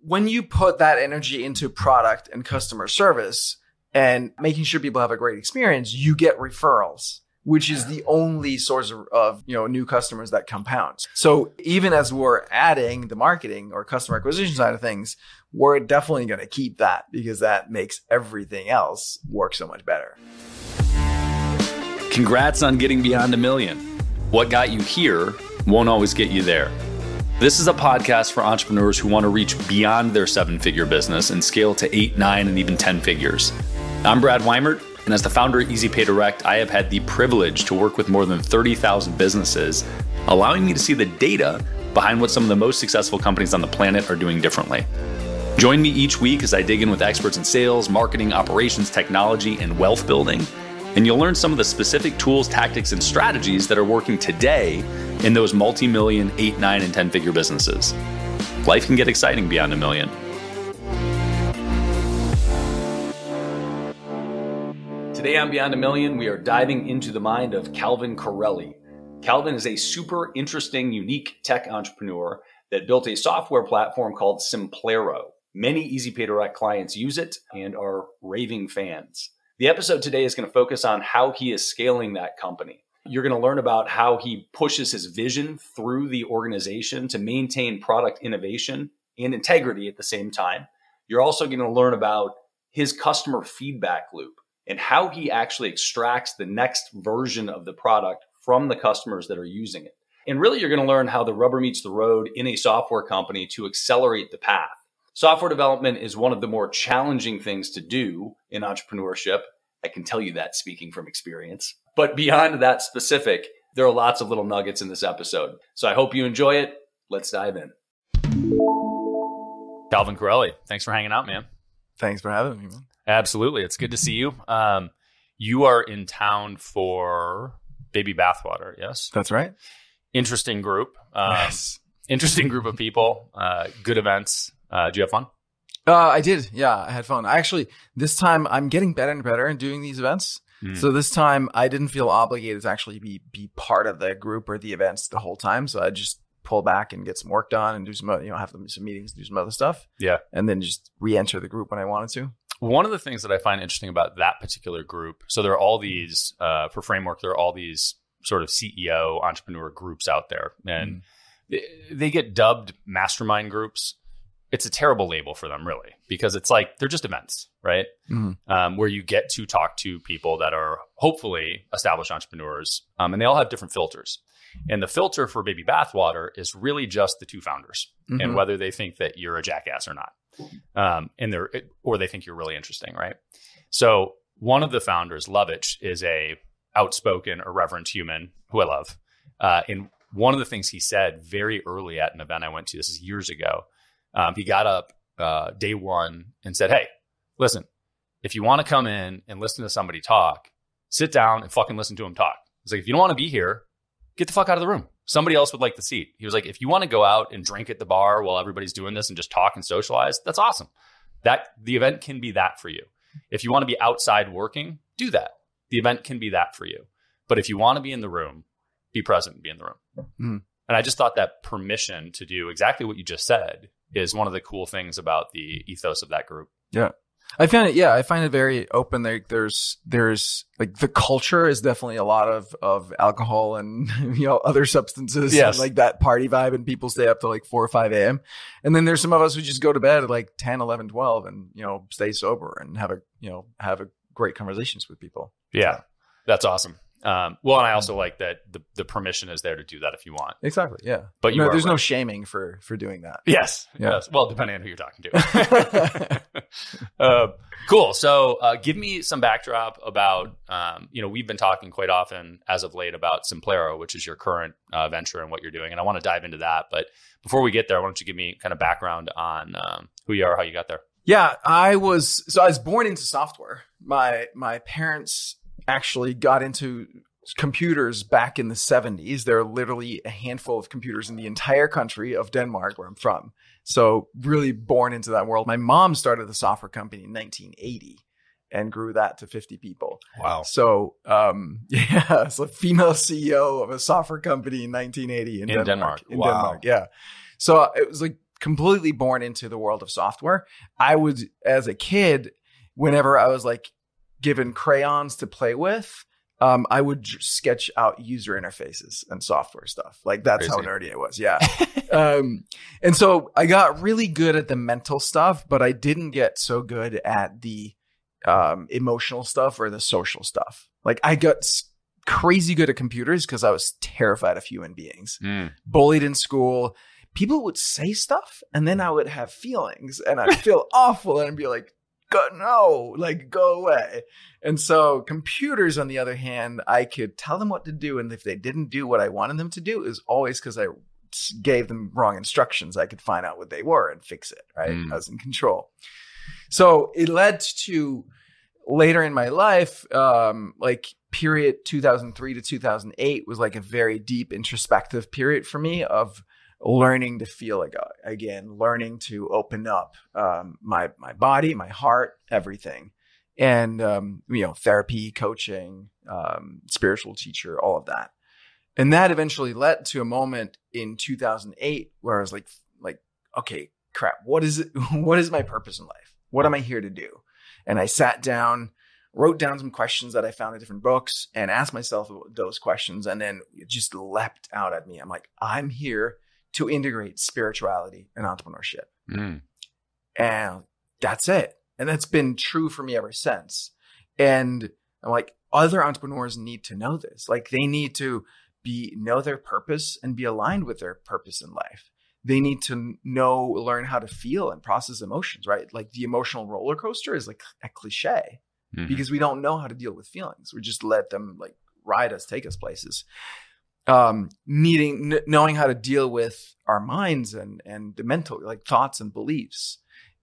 when you put that energy into product and customer service and making sure people have a great experience, you get referrals, which is the only source of new customers that compounds. So even as we're adding the marketing or customer acquisition side of things, we're definitely going to keep that because that makes everything else work so much better. Congrats on getting beyond $1 million. What got you here won't always get you there. This is a podcast for entrepreneurs who want to reach beyond their 7-figure business and scale to 8, 9, and even 10 figures. I'm Brad Weimert, and as the founder of EasyPay Direct, I have had the privilege to work with more than 30,000 businesses, allowing me to see the data behind what some of the most successful companies on the planet are doing differently. Join me each week as I dig in with experts in sales, marketing, operations, technology, and wealth building, and you'll learn some of the specific tools, tactics, and strategies that are working today in those multi-million, 8, 9, and 10-figure businesses. Life can get exciting beyond $1 million. Today on Beyond $1 Million, we are diving into the mind of Calvin Correli. Calvin is a super interesting, unique tech entrepreneur that built a software platform called Simplero. Many EasyPay Direct clients use it and are raving fans. The episode today is going to focus on how he is scaling that company. You're going to learn about how he pushes his vision through the organization to maintain product innovation and integrity at the same time. You're also going to learn about his customer feedback loop and how he actually extracts the next version of the product from the customers that are using it. And really, you're going to learn how the rubber meets the road in a software company to accelerate the path. Software development is one of the more challenging things to do in entrepreneurship. I can tell you that speaking from experience. But beyond that specific, there are lots of little nuggets in this episode. So I hope you enjoy it. Let's dive in. Calvin Correli, thanks for hanging out, man. Thanks for having me, man. Absolutely. It's good to see you. You are in town for Baby Bathwater, yes? That's right. Interesting group. Yes. Interesting group of people. Good events. Did you have fun? I did. Yeah, I had fun. This time I'm getting better and better in doing these events. So this time I didn't feel obligated to actually be part of the group or the events the whole time. So I just pull back and get some work done and do some, have some meetings, do some other stuff. Yeah. And then just re-enter the group when I wanted to. One of the things that I find interesting about that particular group, so there are all these, for Framework, there are all these sort of CEO entrepreneur groups out there, and they get dubbed mastermind groups. It's a terrible label for them, really, because it's like they're just events, right? Where you get to talk to people that are hopefully established entrepreneurs, and they all have different filters. And the filter for Baby Bathwater is really just the two founders and whether they think that you're a jackass or not. Or they think you're really interesting, right? So one of the founders, Lovitch, is a outspoken, irreverent human who I love. And one of the things he said very early at an event I went to, this is years ago, he got up day one and said, "Hey, listen, if you want to come in and listen to somebody talk, sit down and fucking listen to him talk." He's like, if you don't want to be here, get the fuck out of the room. Somebody else would like the seat. He was like, if you want to go out and drink at the bar while everybody's doing this and just talk and socialize, that's awesome. The event can be that for you. If you want to be outside working, do that. The event can be that for you. But if you want to be in the room, be present and be in the room. And I just thought that permission to do exactly what you just said is one of the cool things about the ethos of that group. Yeah. I find it very open. There's like the culture is definitely a lot of alcohol and other substances, yes, and like that party vibe, and people stay up till like 4 or 5 a.m. And then there's some of us who just go to bed at like 10, 11, 12 and stay sober and have a great conversations with people. Yeah, that's awesome. Well, and I also like that the permission is there to do that if you want. Exactly. Yeah. But there's no shaming for doing that. Yes. Yeah. Yes. Well, depending on who you're talking to. Cool. So give me some backdrop about, we've been talking quite often as of late about Simplero, which is your current venture and what you're doing. And I want to dive into that. But before we get there, why don't you give me kind of background on who you are, how you got there? Yeah, I was born into software. My parents actually got into computers back in the 70s. There are literally a handful of computers in the entire country of Denmark, where I'm from. So really born into that world. My mom started the software company in 1980 and grew that to 50 people. Wow. So, so female CEO of a software company in 1980 in Denmark. Wow. Denmark, yeah. So it was like completely born into the world of software. I was, as a kid, whenever I was like given crayons to play with, I would sketch out user interfaces and software stuff. Like that's Crazy. how nerdy I was. Yeah. And so I got really good at the mental stuff, but I didn't get so good at the emotional stuff or the social stuff. Like I got crazy good at computers because I was terrified of human beings. Bullied in school. People would say stuff and then I would have feelings and I'd feel awful and I'd be like, go away. And so computers, on the other hand, I could tell them what to do. And if they didn't do what I wanted them to do, it was always because I gave them wrong instructions. I could find out what they were and fix it, right? I was in control. So it led to later in my life, like period 2003 to 2008 was like a very deep introspective period for me of learning to feel again, learning to open up my body, my heart, everything. And, therapy, coaching, spiritual teacher, all of that. And that eventually led to a moment in 2008 where I was like, okay, crap, what is it? What is my purpose in life? What am I here to do? And I sat down, wrote down some questions that I found in different books and asked myself those questions. And then it just leapt out at me. I'm like, I'm here to integrate spirituality and entrepreneurship. And that's it. And that's been true for me ever since. And I'm like, other entrepreneurs need to know this. Like they need to know their purpose and be aligned with their purpose in life. They need to learn how to feel and process emotions, right? Like the emotional roller coaster is like a cliche because we don't know how to deal with feelings. We just let them like ride us, take us places. Knowing how to deal with our minds and the mental, like thoughts and beliefs,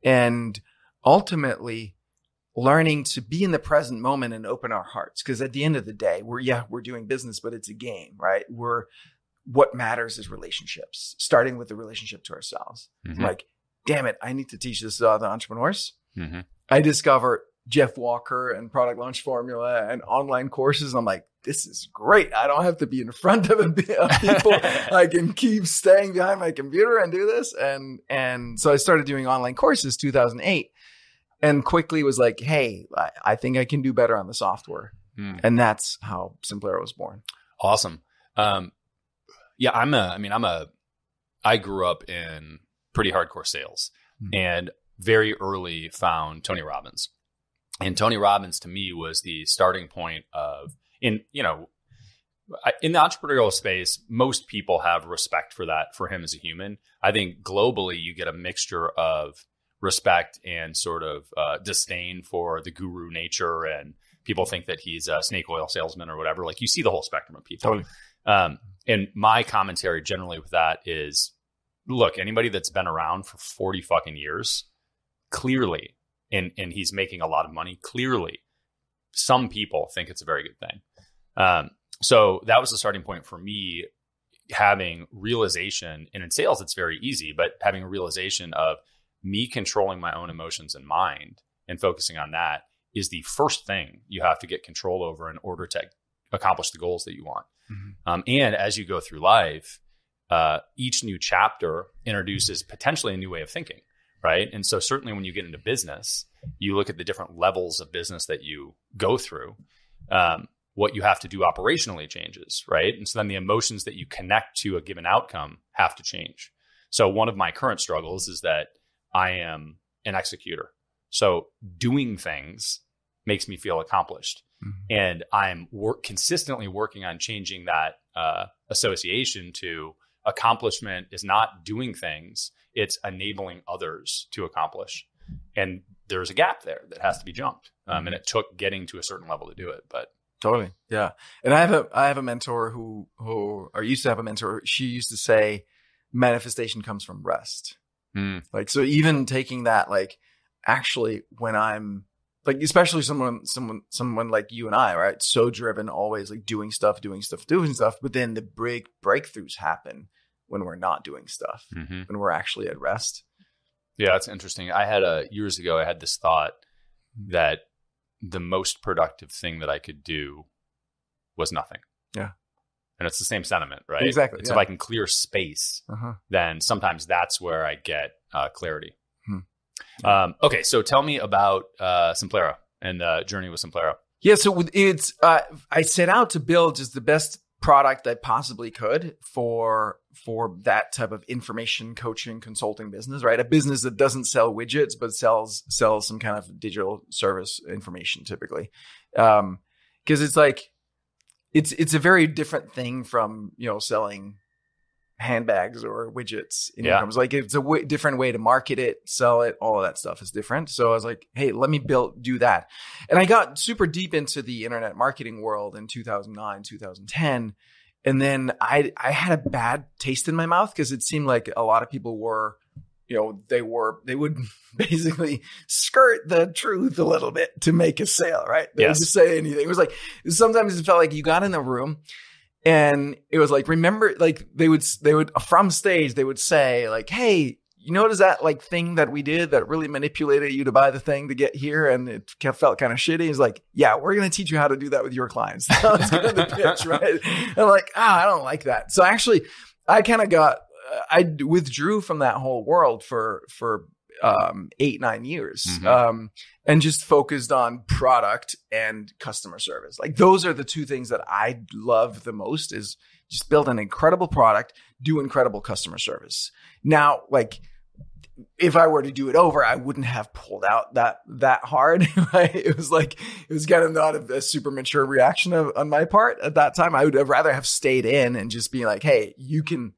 and ultimately learning to be in the present moment and open our hearts. Because at the end of the day, we're doing business, but it's a game, right? What matters is relationships, starting with the relationship to ourselves. Like, damn it, I need to teach this to other entrepreneurs. I discovered Jeff Walker and Product Launch Formula and online courses. I'm like, this is great. I don't have to be in front of people. I can keep staying behind my computer and do this. And so I started doing online courses 2008 and quickly was like, hey, I think I can do better on the software. And that's how Simplero was born. Awesome. I grew up in pretty hardcore sales and very early found Tony Robbins. And Tony Robbins to me was the starting point of, in the entrepreneurial space, most people have respect for him as a human. I think globally you get a mixture of respect and sort of disdain for the guru nature, and people think that he's a snake oil salesman or whatever. Like you see the whole spectrum of people. Totally. And my commentary generally with that is, look, anybody that's been around for 40 fucking years, clearly, and he's making a lot of money, clearly, some people think it's a very good thing. So that was the starting point for me, having realization. And in sales, it's very easy, but having a realization of me controlling my own emotions and mind and focusing on that is the first thing you have to get control over in order to accomplish the goals that you want. And as you go through life, each new chapter introduces potentially a new way of thinking, right? And so certainly when you get into business, you look at the different levels of business that you go through. What you have to do operationally changes, right? And so then the emotions that you connect to a given outcome have to change. So one of my current struggles is that I am an executor. So doing things makes me feel accomplished. And I'm consistently working on changing that association to accomplishment is not doing things, it's enabling others to accomplish. And there's a gap there that has to be jumped. And it took getting to a certain level to do it, but totally. Yeah. And I have a mentor or used to have a mentor. She used to say manifestation comes from rest. Like, so even taking that, like, actually when I'm like, especially someone like you and I, right? So driven, always like doing stuff. But then the breakthroughs happen when we're not doing stuff, when we're actually at rest. Yeah, that's interesting. I had years ago, I had this thought that the most productive thing that I could do was nothing. Yeah. And it's the same sentiment, right? Exactly. It's if I can clear space, then sometimes that's where I get clarity. Okay, so tell me about Simplero and the journey with Simplero. Yeah, so it's I set out to build just the best product I possibly could for that type of information coaching consulting business, right? A business that doesn't sell widgets but sells some kind of digital service information typically, because it's like it's a very different thing from selling handbags or widgets in e-commerce. Like it's a different way to market it, sell it, all of that stuff is different. So I was like, hey, let me do that. And I got super deep into the internet marketing world in 2009, 2010. And then I had a bad taste in my mouth because it seemed like a lot of people were, they would basically skirt the truth a little bit to make a sale, right? They would just say anything. It was like, sometimes it felt like you got in the room and it was like, remember, like they would from stage, they would say like, hey, you notice that like thing that we did that really manipulated you to buy the thing to get here and it felt kind of shitty? He's like, yeah, we're going to teach you how to do that with your clients. That was kind of the pitch, right? And I'm like, I don't like that. So actually I kind of I withdrew from that whole world for 8-9 years, and just focused on product and customer service. Like those are the two things that I love the most, is just build an incredible product, do incredible customer service. Now, like if I were to do it over, I wouldn't have pulled out that hard. Right? It was kind of not a super mature reaction on my part at that time. I would have rather have stayed in and just be like, hey, you can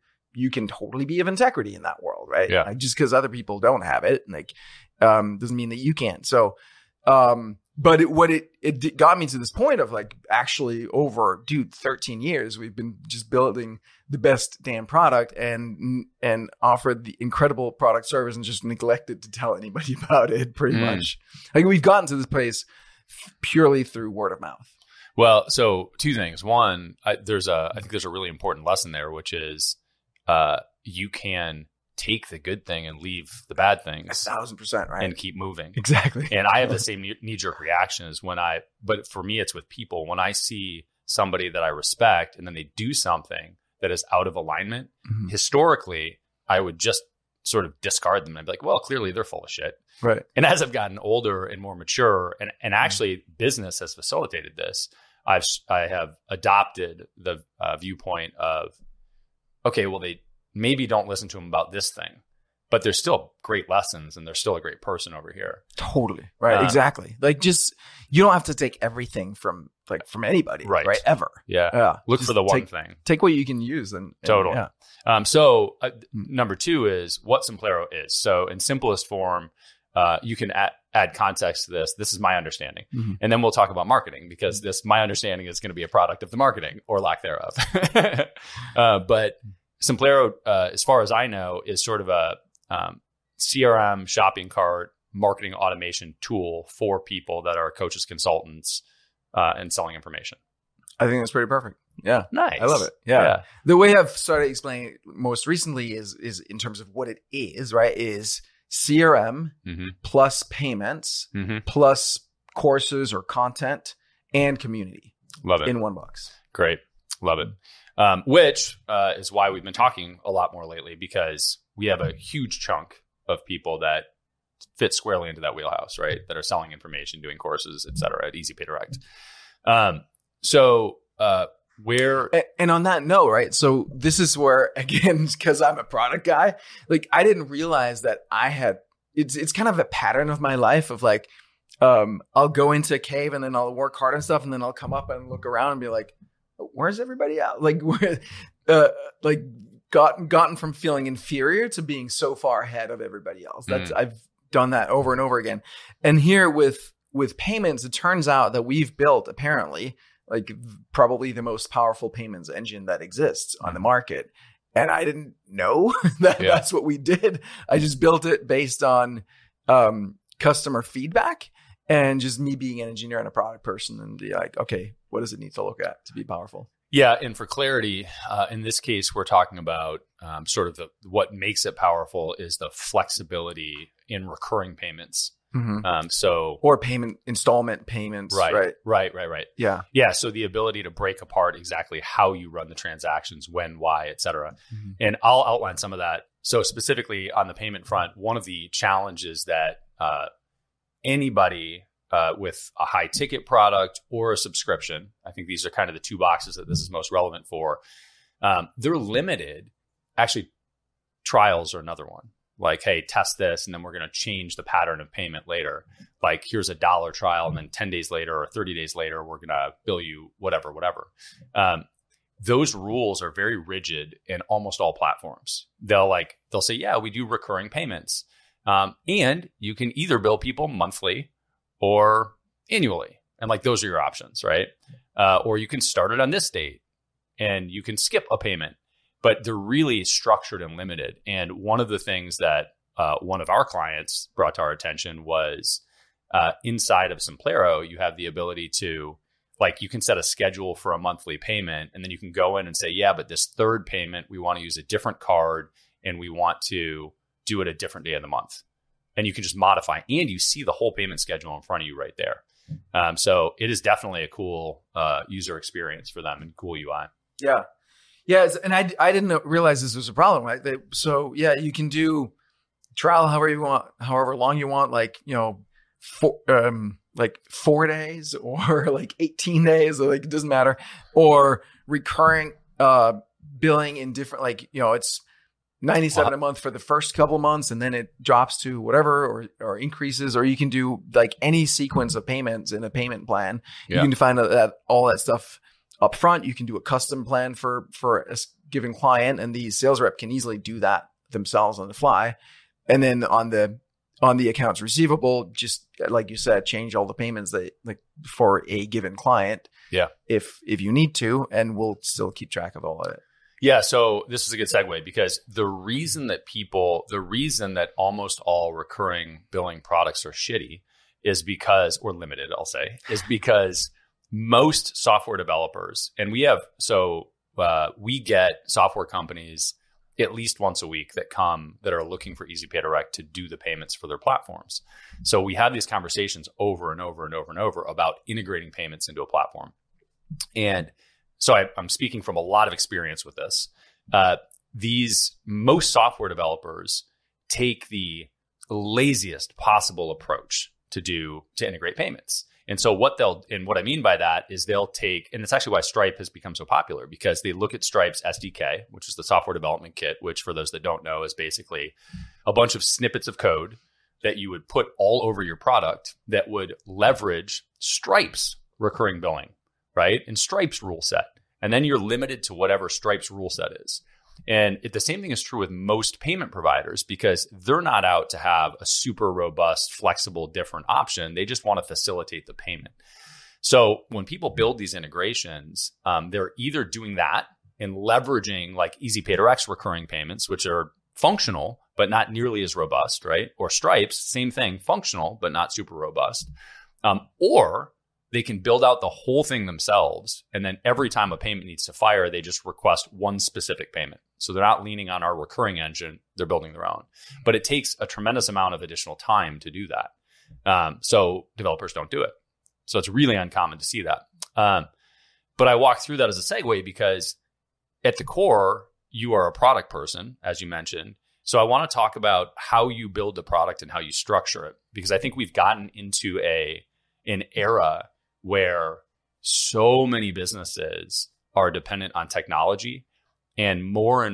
totally be of integrity in that world, right? Yeah. Like just because other people don't have it, like, doesn't mean that you can't. So, but it got me to this point of like actually over 13 years, we've been just building the best damn product and offered the incredible product service and just neglected to tell anybody about it pretty much. Like we've gotten to this place purely through word of mouth. Well, so two things. One, I think there's a really important lesson there, which is, you can take the good thing and leave the bad things 1,000%, right? And keep moving. Exactly. And I have the same knee-jerk reaction as but for me, it's with people. When I see somebody that I respect and then they do something that is out of alignment, historically, I would just sort of discard them. And I'd be like, well, clearly they're full of shit. Right. And as I've gotten older and more mature, and actually business has facilitated this, I have adopted the viewpoint of, okay, well, they maybe don't listen to them about this thing, but there's still great lessons and they're still a great person over here. Totally. Right. Exactly. Like just, you don't have to take everything from anybody. Right. Ever. Yeah. Look for the one thing. Take what you can use. And totally. Yeah. So number two is what Simplero is. So in simplest form, you can add context to this. This is my understanding. And then we'll talk about marketing because my understanding is going to be a product of the marketing or lack thereof. But Simplero, as far as I know, is sort of a CRM, shopping cart, marketing automation tool for people that are coaches, consultants, and selling information. I think that's pretty perfect. Yeah. Nice. I love it. Yeah. The way I've started explaining it most recently is in terms of what it is, right? Is CRM plus payments plus courses or content and community. Love it. In one box. Great. Love it. Which is why we've been talking a lot more lately, because we have a huge chunk of people that fit squarely into that wheelhouse, right? That are selling information, doing courses, et cetera, at Easy Pay Direct. And on that note, right? So this is where, again, because I'm a product guy, like I didn't realize that it's kind of a pattern of my life of like, I'll go into a cave and then I'll work hard and stuff. And then I'll come up and look around and be like, where's everybody at? Like, gotten from feeling inferior to being so far ahead of everybody else. I've done that over and over again. And here with payments, it turns out that we've built apparently like probably the most powerful payments engine that exists on the market. And I didn't know that that's what we did. I just built it based on customer feedback and just me being an engineer and a product person and be like, okay, what does it need to look at to be powerful? Yeah. And for clarity, in this case, we're talking about sort of what makes it powerful is the flexibility in recurring payments. Or installment payments. Right. Yeah. Yeah. So the ability to break apart exactly how you run the transactions, when, why, et cetera. And I'll outline some of that. So specifically on the payment front, one of the challenges that anybody with a high ticket product or a subscription, I think these are kind of the two boxes that this is most relevant for. They're limited. Actually, trials are another one. Like, hey, test this, and then we're going to change the pattern of payment later. Like, here's a $1 trial, and then 10 days later or 30 days later, we're going to bill you whatever. Those rules are very rigid in almost all platforms. They'll say, yeah, we do recurring payments. And you can either bill people monthly or annually. And like, those are your options, right? Or you can start it on this date and you can skip a payment. But they're really structured and limited. And one of the things that one of our clients brought to our attention was inside of Simplero, you have the ability to, like, you can set a schedule for a monthly payment, and then you can go in and say, yeah, but this third payment, we want to use a different card and we want to do it a different day of the month. And you can just modify, and you see the whole payment schedule in front of you right there. So it is definitely a cool user experience for them and cool UI. Yeah. Yeah, and I didn't realize this was a problem. Right? So yeah, you can do trial however you want, however long you want, like 4 days or like 18 days, or like it doesn't matter, or recurring billing in different, like it's $97 a month for the first couple of months, and then it drops to whatever or increases, or you can do like any sequence of payments in a payment plan. Yeah. You can define all that stuff up front. You can do a custom plan for a given client, and the sales rep can easily do that themselves on the fly. And then on the accounts receivable, just like you said, change all the payments for a given client. Yeah. If you need to, and we'll still keep track of all of it. Yeah. So this is a good segue, because the reason that almost all recurring billing products are shitty is because, or limited, I'll say, is because most software developers, and we get software companies at least once a week that are looking for EasyPay Direct to do the payments for their platforms. So we have these conversations over and over and over and over about integrating payments into a platform. And so I'm speaking from a lot of experience with this. Most software developers take the laziest possible approach to integrate payments. And so what I mean by that is they'll take, and it's actually why Stripe has become so popular, because they look at Stripe's SDK, which is the software development kit, which for those that don't know is basically a bunch of snippets of code that you would put all over your product that would leverage Stripe's recurring billing, right? And Stripe's rule set. And then you're limited to whatever Stripe's rule set is. And the same thing is true with most payment providers, because they're not out to have a super robust, flexible, different option. They just want to facilitate the payment. So when people build these integrations, they're either doing that and leveraging like EasyPay Direct's recurring payments, which are functional, but not nearly as robust, right? Or Stripe's, same thing, functional, but not super robust. Or they can build out the whole thing themselves. And then every time a payment needs to fire, they just request one specific payment. So they're not leaning on our recurring engine. They're building their own. But it takes a tremendous amount of additional time to do that. So developers don't do it. So it's really uncommon to see that. But I walk through that as a segue because at the core, you are a product person, as you mentioned. So I want to talk about how you build the product and how you structure it, because I think we've gotten into an era where so many businesses are dependent on technology, and more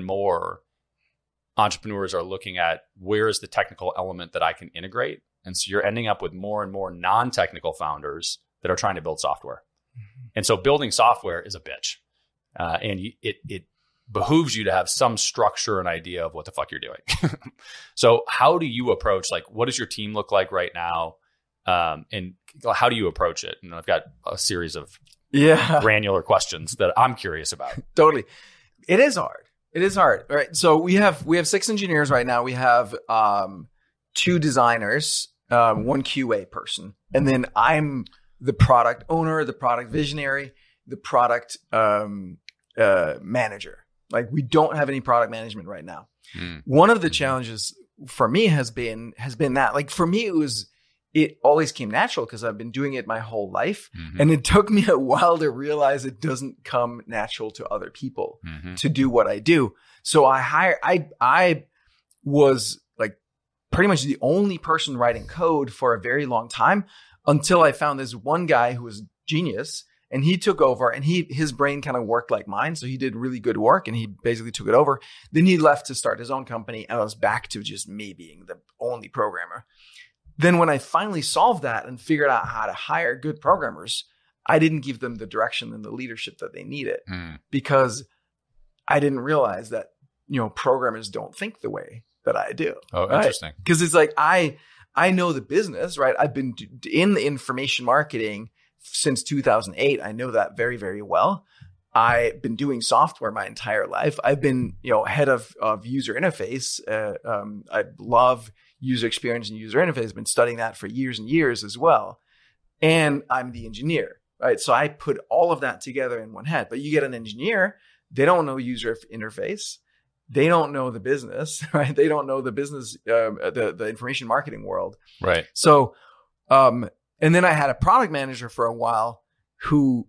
entrepreneurs are looking at where is the technical element that I can integrate. And so you're ending up with more and more non-technical founders that are trying to build software. Mm-hmm. And so building software is a bitch. And it behooves you to have some structure and idea of what the fuck you're doing. So how do you approach, like, what does your team look like right now? And how do you approach it? And I've got a series of granular questions that I'm curious about. Totally. It is hard. All right. So we have 6 engineers right now. We have 2 designers, 1 QA person, and then I'm the product owner, the product visionary, the product manager. Like, we don't have any product management right now. One of the challenges for me has been that, like, for me, it it always came natural because I've been doing it my whole life. And it took me a while to realize it doesn't come natural to other people to do what I do. So I was like pretty much the only person writing code for a very long time until I found this one guy who was genius, and he took over, and his brain kind of worked like mine. So he did really good work, and he basically took it over. Then he left to start his own company, and I was back to just me being the only programmer. Then when I finally solved that and figured out how to hire good programmers, I didn't give them the direction and the leadership that they needed because I didn't realize that, programmers don't think the way that I do. Oh, right? Interesting. Because it's like, I know the business, right? I've been in the information marketing since 2008. I know that very, very well. I've been doing software my entire life. I've been, head of user interface. I love user experience and user interface. I've been studying that for years and years as well. And I'm the engineer, right? So I put all of that together in one head. But you get an engineer, they don't know user interface. They don't know the business, right? They don't know the business, the information marketing world. Right. So, and then I had a product manager for a while who,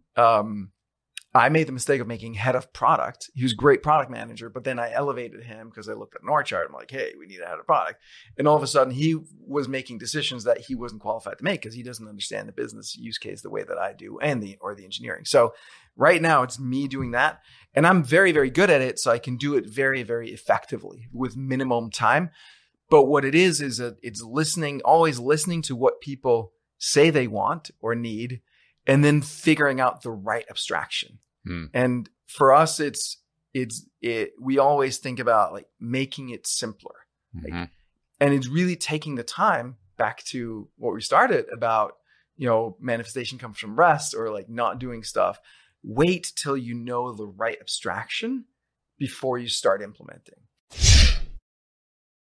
I made the mistake of making head of product. He was a great product manager, but then I elevated him because I looked at an org chart. I'm like, hey, we need a head of product. And all of a sudden he was making decisions that he wasn't qualified to make because he doesn't understand the business use case the way that I do or the engineering. So right now it's me doing that, and I'm very, very good at it. So I can do it very, very effectively with minimum time. But what it is that it's always listening to what people say they want or need, and then figuring out the right abstraction. And for us, we always think about like making it simpler. And it's really taking the time back to what we started about, manifestation comes from rest, or like not doing stuff. Wait till you know the right abstraction before you start implementing.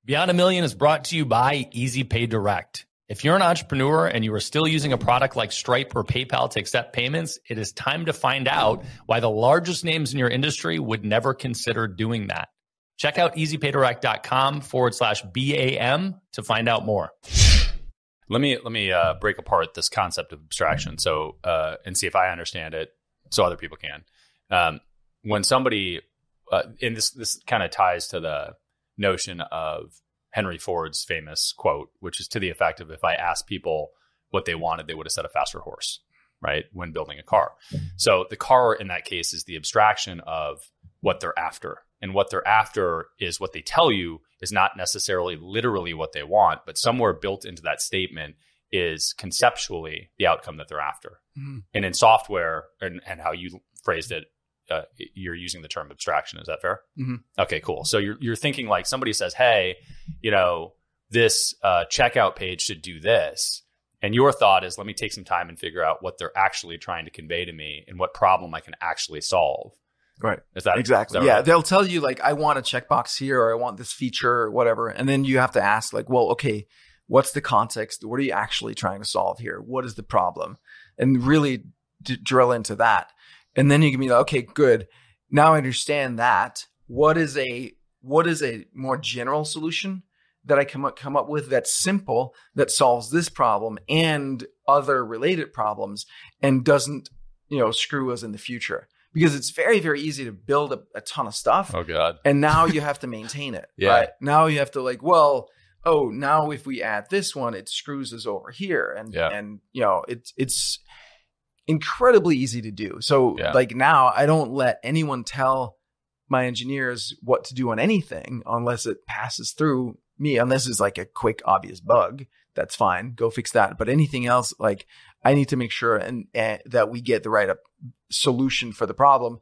Beyond a Million is brought to you by Easy Pay Direct. If you're an entrepreneur and you are still using a product like Stripe or PayPal to accept payments, it is time to find out why the largest names in your industry would never consider doing that. Check out easypayrdirect.com/BAM to find out more. Let me break apart this concept of abstraction and see if I understand it so other people can. When somebody, and this kind of ties to the notion of Henry Ford's famous quote, which is to the effect of, if I asked people what they wanted, they would have said a faster horse, right? When building a car. So the car in that case is the abstraction of what they're after. And what they're after is what they tell you is not necessarily literally what they want, but somewhere built into that statement is conceptually the outcome that they're after. And in software, and how you phrased it, you're using the term abstraction. Is that fair? Okay, cool. So you're thinking like somebody says, hey, this checkout page should do this. And your thought is, let me take some time and figure out what they're actually trying to convey to me and what problem I can actually solve. Right. Is that exactly? Is that right? They'll tell you like, I want a checkbox here, or I want this feature or whatever. And then you have to ask like, well, okay, what's the context? What are you actually trying to solve here? What is the problem? And really drill into that. And then you can be like, okay, good. Now I understand that. What is a more general solution that I come up with that's simple, that solves this problem and other related problems, and doesn't, screw us in the future? Because it's very, very easy to build a ton of stuff. Oh God. And now you have to maintain it. Yeah. Right? Now you have to like, now if we add this one, it screws us over here. And it's incredibly easy to do. So like now I don't let anyone tell my engineers what to do on anything unless it passes through me, unless it's like a quick, obvious bug. That's fine. Go fix that. But anything else, like I need to make sure and that we get the right solution for the problem.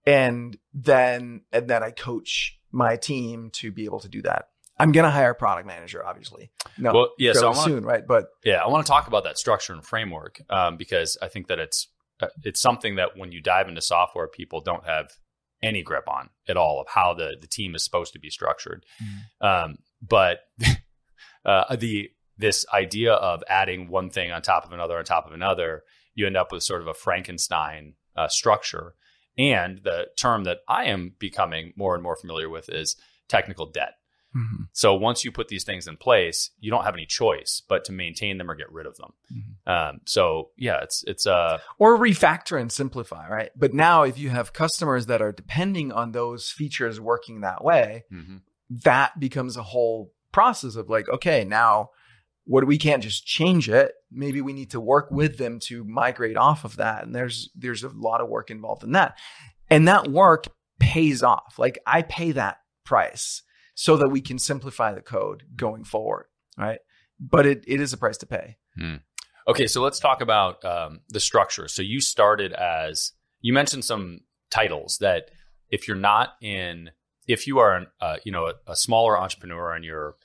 And then I coach my team to be able to do that. I'm going to hire a product manager, obviously. Soon, right? But I want to talk about that structure and framework because I think that it's something that when you dive into software, people don't have any grip on at all of how the team is supposed to be structured. But this idea of adding one thing on top of another, you end up with sort of a Frankenstein structure. And the term that I am becoming more and more familiar with is technical debt. Mm-hmm. So once you put these things in place, you don't have any choice but to maintain them or get rid of them. Mm-hmm. So yeah, it's or refactor and simplify, right? But now if you have customers that are depending on those features working that way, that becomes a whole process of like, okay, now we can't just change it. Maybe we need to work with them to migrate off of that. And there's a lot of work involved in that. And that work pays off. Like I pay that price so that we can simplify the code going forward, right? But it is a price to pay. Okay, so let's talk about the structure. So you started you mentioned some titles that if you are a smaller entrepreneur and you're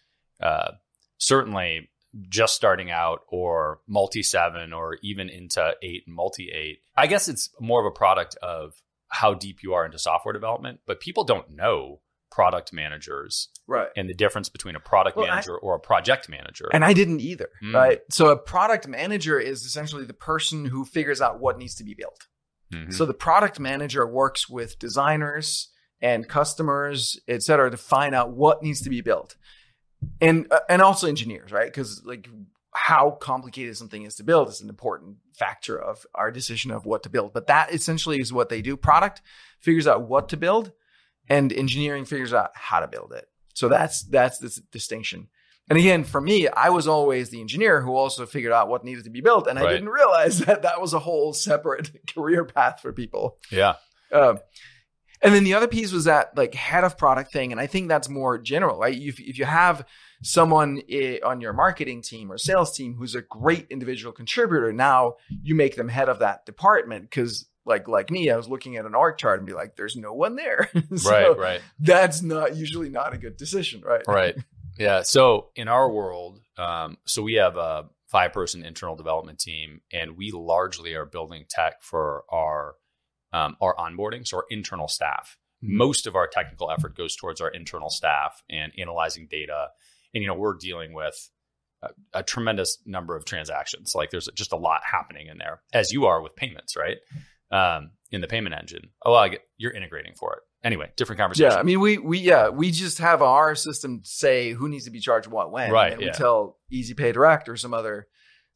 certainly just starting out or multi-7 or even into 8 and multi-8, I guess it's more of a product of how deep you are into software development, but people don't know product managers, right? And the difference between a product manager or a project manager. And I didn't either, right? So a product manager is essentially the person who figures out what needs to be built. So the product manager works with designers and customers, et cetera, to find out what needs to be built, and also engineers, right? Because like how complicated something is to build is an important factor of our decision of what to build. But that essentially is what they do. Product figures out what to build, and engineering figures out how to build it. So that's the distinction. And again, for me, I was always the engineer who also figured out what needed to be built. And I didn't realize that was a whole separate career path for people. Yeah. And then the other piece was that like head of product thing. And I think that's more general, right? If you have someone on your marketing team or sales team who's a great individual contributor, now you make them head of that department because like me, I was looking at an org chart and be like, there's no one there. So right. That's usually not a good decision, right? Right. Yeah. So in our world, so we have a 5-person internal development team, and we largely are building tech for our onboarding, so our internal staff. Most of our technical effort goes towards our internal staff and analyzing data. And, we're dealing with a tremendous number of transactions. Like there's just a lot happening in there, as you are with payments, right? In the payment engine. You're integrating for it. Anyway, different conversation. Yeah, I mean, we just have our system say who needs to be charged what when. Right. And we tell Easy Pay Direct or some other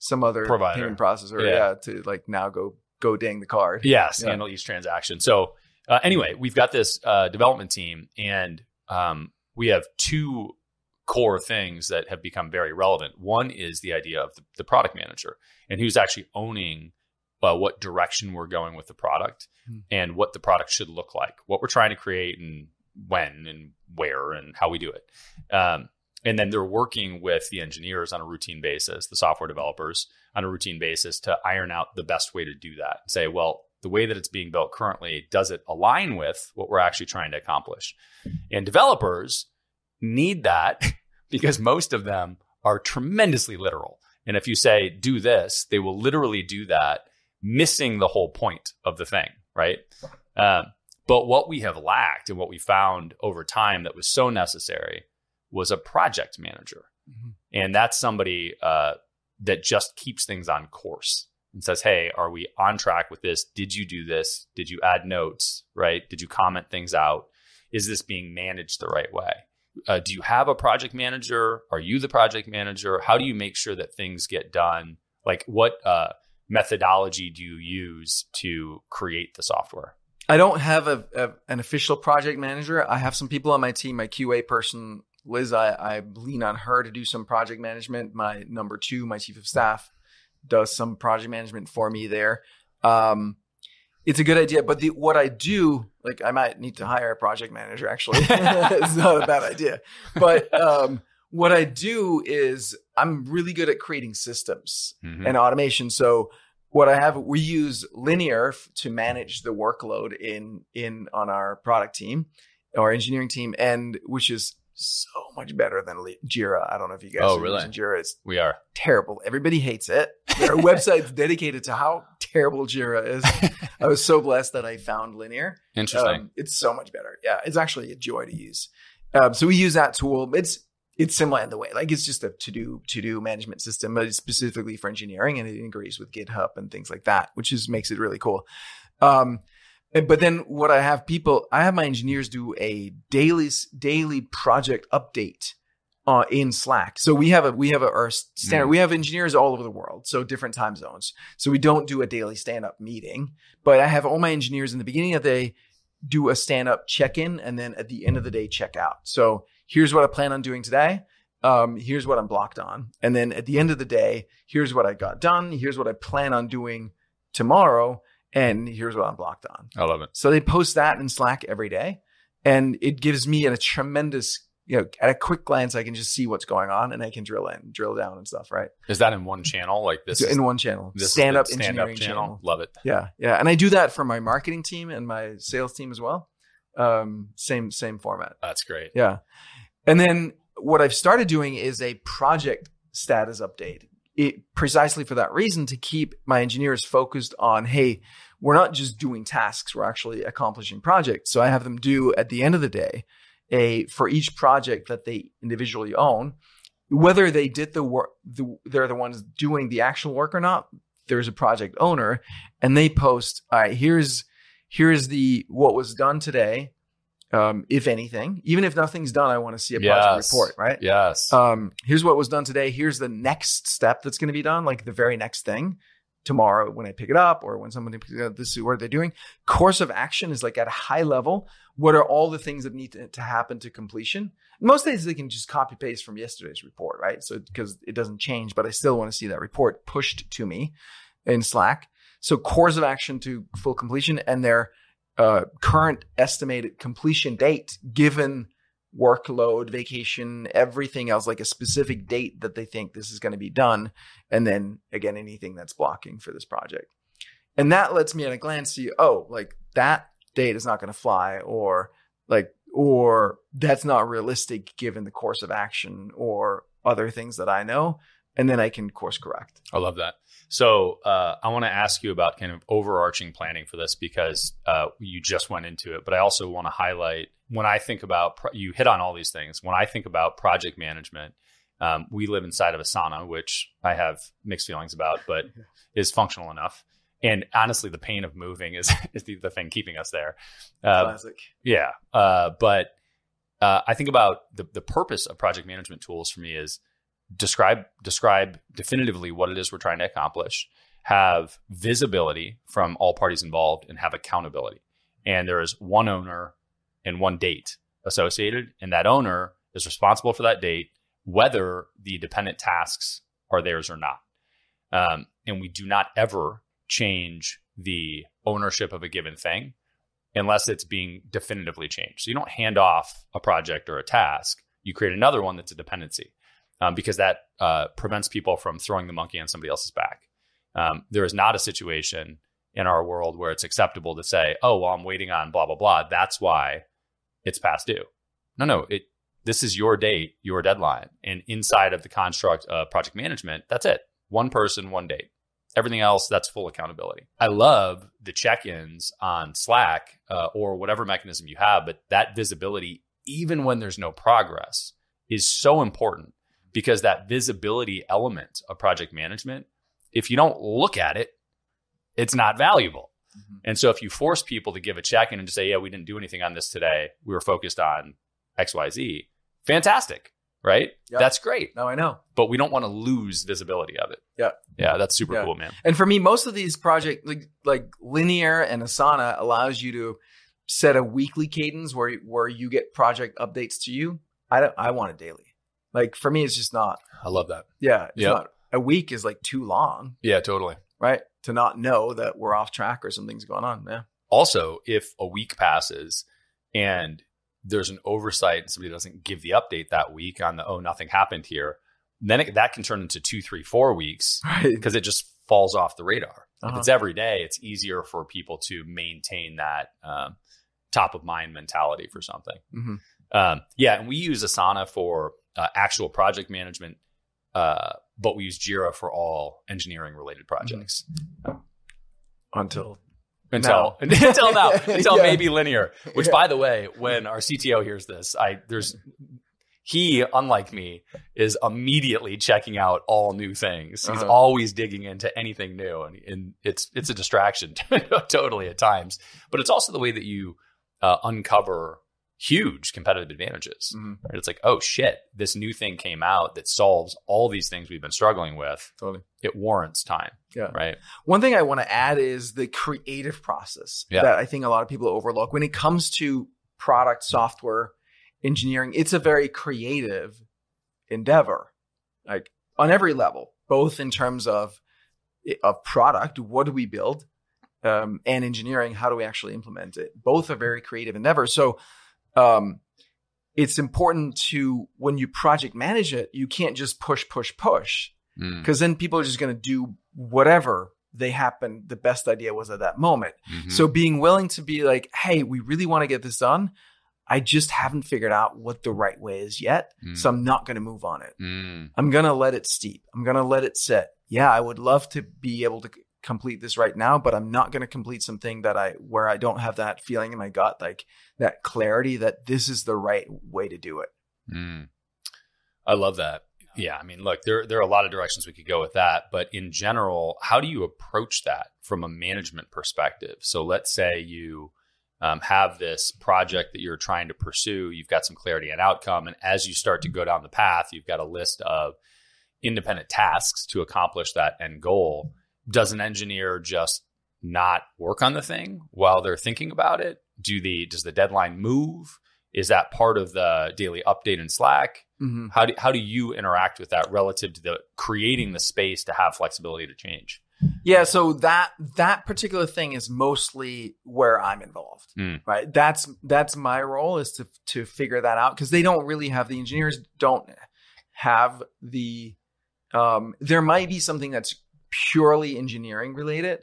provider, payment processor, to like now go ding the card. Yes, handle each transaction. So anyway, we've got this development team, and we have 2 core things that have become very relevant. One is the idea of the product manager, and who's actually owning what direction we're going with the product and what the product should look like, what we're trying to create and when and where and how we do it. And then they're working with the engineers on a routine basis, the software developers on a routine basis to iron out the best way to do that. Say, well, the way that it's being built currently, does it align with what we're actually trying to accomplish? And developers need that because most of them are tremendously literal. And if you say, do this, they will literally do that, missing the whole point of the thing, right? But what we have lacked and what we found over time that was so necessary was a project manager. And that's somebody that just keeps things on course and says, hey, are we on track with this? Did you do this? Did you add notes, right? Did you comment things out? Is this being managed the right way? Do you have a project manager? Are you the project manager? How do you make sure that things get done? Like what methodology do you use to create the software? I don't have an official project manager. I have some people on my team, my QA person, Liz, I lean on her to do some project management. My number 2, my chief of staff, does some project management for me there. It's a good idea. But what I do, like I might need to hire a project manager, actually. It's not a bad idea. But what I do is I'm really good at creating systems and automation. So what I have, we use Linear to manage the workload on our product team, our engineering team, and which is so much better than Jira. I don't know if you guys are using Jira. We are terrible. Everybody hates it. There are websites dedicated to how terrible Jira is. I was so blessed that I found Linear. Interesting. It's so much better. Yeah, it's actually a joy to use. So we use that tool. It's similar in the way, like it's just a to-do management system, but it's specifically for engineering, and it integrates with GitHub and things like that, which makes it really cool. But then what I have my engineers do a daily project update in Slack. So we have our standard. We have engineers all over the world, so different time zones. So we don't do a daily stand-up meeting, but I have all my engineers in the beginning of the day do a stand-up check-in, and then at the end of the day check out. So here's what I plan on doing today. Here's what I'm blocked on, and then at the end of the day, here's what I got done. Here's what I plan on doing tomorrow. And here's what I'm blocked on. I love it. So they post that in Slack every day. And it gives me a tremendous, at a quick glance, I can just see what's going on and I can drill down and stuff, right? Is that in one channel? Like this? In one channel. Stand-up engineering channel. Love it. Yeah. Yeah. And I do that for my marketing team and my sales team as well. Same format. That's great. Yeah. And then what I've started doing is a project status update. Precisely for that reason, to keep my engineers focused on, hey, we're not just doing tasks, we're actually accomplishing projects. So I have them do at the end of the day, for each project that they individually own, whether they did the work, they're the ones doing the actual work or not, there's a project owner and they post, all right, here's what was done today. If anything, even if nothing's done, I want to see a project report, right? Yes. Here's what was done today. Here's the next step that's going to be done, like the very next thing tomorrow when I pick it up or when somebody picks it up. This is what they're doing. Course of action is like at a high level. What are all the things that need to happen to completion? Most days they can just copy paste from yesterday's report, right? So because it doesn't change, but I still want to see that report pushed to me in Slack. So course of action to full completion and their current estimated completion date, given workload, vacation, everything else, like a specific date that they think this is going to be done. And then again, anything that's blocking for this project. And that lets me at a glance see, like that date is not going to fly or that's not realistic given the course of action or other things that I know. And then I can course correct. I love that. So I want to ask you about kind of overarching planning for this because you just went into it. But I also want to highlight when I think about, you hit on all these things. When I think about project management, we live inside of Asana, which I have mixed feelings about, but is functional enough. And honestly, the pain of moving is the thing keeping us there. Classic. Yeah. But I think about the purpose of project management tools for me is describe definitively what it is we're trying to accomplish, have visibility from all parties involved, and have accountability. And there is one owner and one date associated, and that owner is responsible for that date, whether the dependent tasks are theirs or not. And we do not ever change the ownership of a given thing unless it's being definitively changed. So you don't hand off a project or a task. You create another one that's a dependency. Because that prevents people from throwing the monkey on somebody else's back. There is not a situation in our world where it's acceptable to say, oh, well, I'm waiting on blah, blah, blah. That's why it's past due. No, this is your date, your deadline. And inside of the construct of project management, that's it. One person, one date. Everything else, that's full accountability. I love the check-ins on Slack or whatever mechanism you have, but that visibility, even when there's no progress, is so important. Because that visibility element of project management, if you don't look at it, it's not valuable. Mm-hmm. And so if you force people to give a check-in and just say, yeah, we didn't do anything on this today, we were focused on XYZ, fantastic, right? Yep. That's great. No, I know. But we don't want to lose visibility of it. Yeah. Yeah, that's super cool, man. And for me, most of these projects, like Linear and Asana allows you to set a weekly cadence where you get project updates to you. I want it daily. Like for me, it's just not. I love that. Yeah. It's not. A week is like too long. Yeah, totally. Right. To not know that we're off track or something's going on. Yeah. Also, if a week passes and there's an oversight and somebody doesn't give the update that week on nothing happened here, then that can turn into 2, 3, 4 weeks because it just falls off the radar. If it's every day, it's easier for people to maintain that top of mind mentality for something. Mm-hmm. And we use Asana for actual project management, but we use Jira for all engineering related projects. Until now, until maybe Linear. Which, by the way, when our CTO hears this, he, unlike me, is immediately checking out all new things. He's always digging into anything new, and it's a distraction totally at times. But it's also the way that you uncover huge competitive advantages. Right? It's like, oh shit, this new thing came out that solves all these things we've been struggling with. Totally. It warrants time. Yeah. Right. One thing I want to add is the creative process that I think a lot of people overlook when it comes to product software engineering. It's a very creative endeavor, like on every level, both in terms of product, what do we build, and engineering, how do we actually implement it? Both are very creative endeavors. So it's important to, when you project manage it, you can't just push, because then people are just going to do whatever the best idea was at that moment. So being willing to be like, hey, we really want to get this done. I just haven't figured out what the right way is yet. So I'm not going to move on it. I'm going to let it steep. I'm going to let it sit. Yeah, I would love to be able to complete this right now, but I'm not going to complete something where I don't have that feeling in my gut, like that clarity that this is the right way to do it. I love that. Yeah. I mean, look, there are a lot of directions we could go with that, but in general, how do you approach that from a management perspective? So let's say you have this project that you're trying to pursue, you've got some clarity and outcome. And as you start to go down the path, you've got a list of independent tasks to accomplish that end goal. Does an engineer just not work on the thing while they're thinking about it? Does the deadline move? Is that part of the daily update in Slack? How do you interact with that relative to creating the space to have flexibility to change? Yeah, so that particular thing is mostly where I'm involved, right? That's my role, is to figure that out, because the engineers don't have there might be something that's purely engineering related,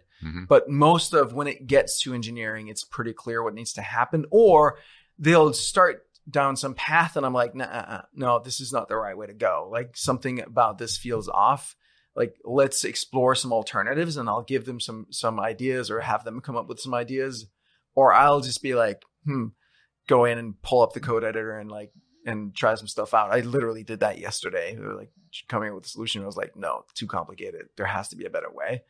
but most of when it gets to engineering, it's pretty clear what needs to happen, or they'll start down some path and I'm like, no, this is not the right way to go. Like something about this feels off. Like, let's explore some alternatives, and I'll give them some ideas, or have them come up with some ideas, or I'll just be like, go in and pull up the code editor and try some stuff out. I literally did that yesterday. They were like coming up with a solution. I was like, no, too complicated. There has to be a better way.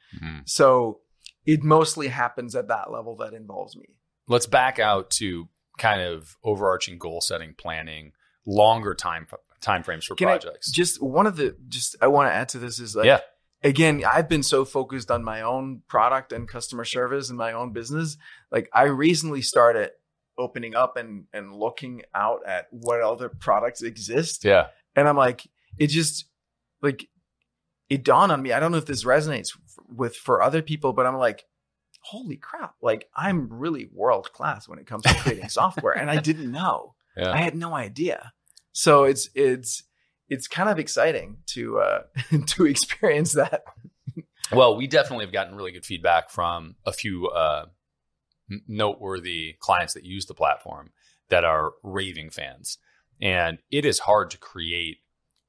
So it mostly happens at that level that involves me. Let's back out to kind of overarching goal setting, planning, longer time frames for projects. I want to add to this is like, again, I've been so focused on my own product and customer service and my own business. Like, I recently started opening up and looking out at what other products exist. Yeah. And I'm like, it just like, it dawned on me. I don't know if this resonates for other people, but I'm like, holy crap. Like, I'm really world class when it comes to creating software. And I didn't know. I had no idea. So it's kind of exciting to experience that. Well, we definitely have gotten really good feedback from a few noteworthy clients that use the platform that are raving fans. And it is hard to create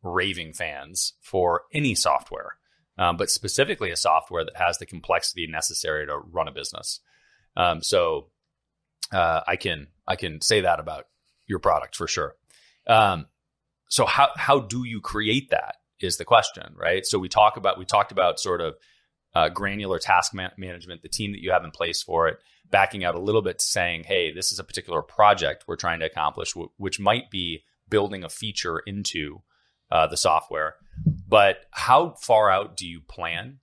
raving fans for any software, but specifically a software that has the complexity necessary to run a business. So I can say that about your product for sure. So how do you create that is the question, right? So we talked about sort of granular task management, the team that you have in place for it, backing out a little bit to saying, hey, this is a particular project we're trying to accomplish, which might be building a feature into the software. But how far out do you plan?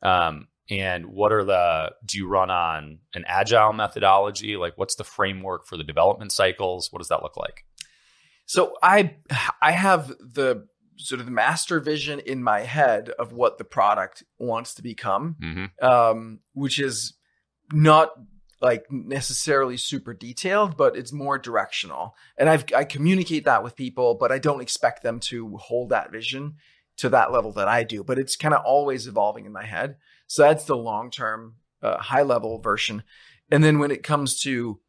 And do you run on an agile methodology? Like, what's the framework for the development cycles? What does that look like? So I have the sort of the master vision in my head of what the product wants to become, which is not like necessarily super detailed, but it's more directional. And I communicate that with people, but I don't expect them to hold that vision to that level that I do. But it's kind of always evolving in my head. So that's the long-term, high-level version. And then when it comes to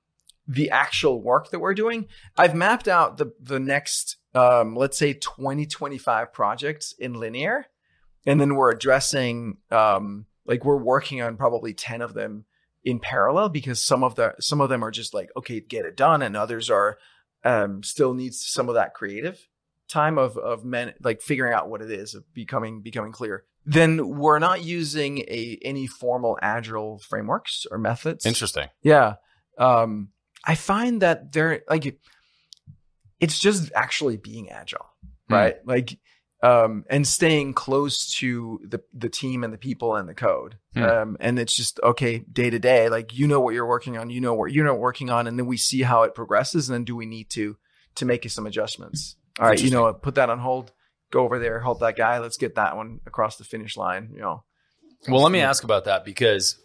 the actual work that we're doing, I've mapped out the next, let's say 2025 projects in linear. And then we're addressing, we're working on probably 10 of them in parallel, because some of them are just like, okay, get it done. And others are, still needs some of that creative time of men like figuring out what it is, of becoming clear, then we're not using any formal agile frameworks or methods. Interesting. Yeah. I find that they're like, it's just actually being agile, right? Like, and staying close to the team and the people and the code. And it's just, okay, day to day, like, you know what you're working on, you know what you're not working on. And then we see how it progresses. And then do we need to make some adjustments? All right, you know what, put that on hold, go over there, help that guy. Let's get that one across the finish line, you know? Well, let me ask about that, because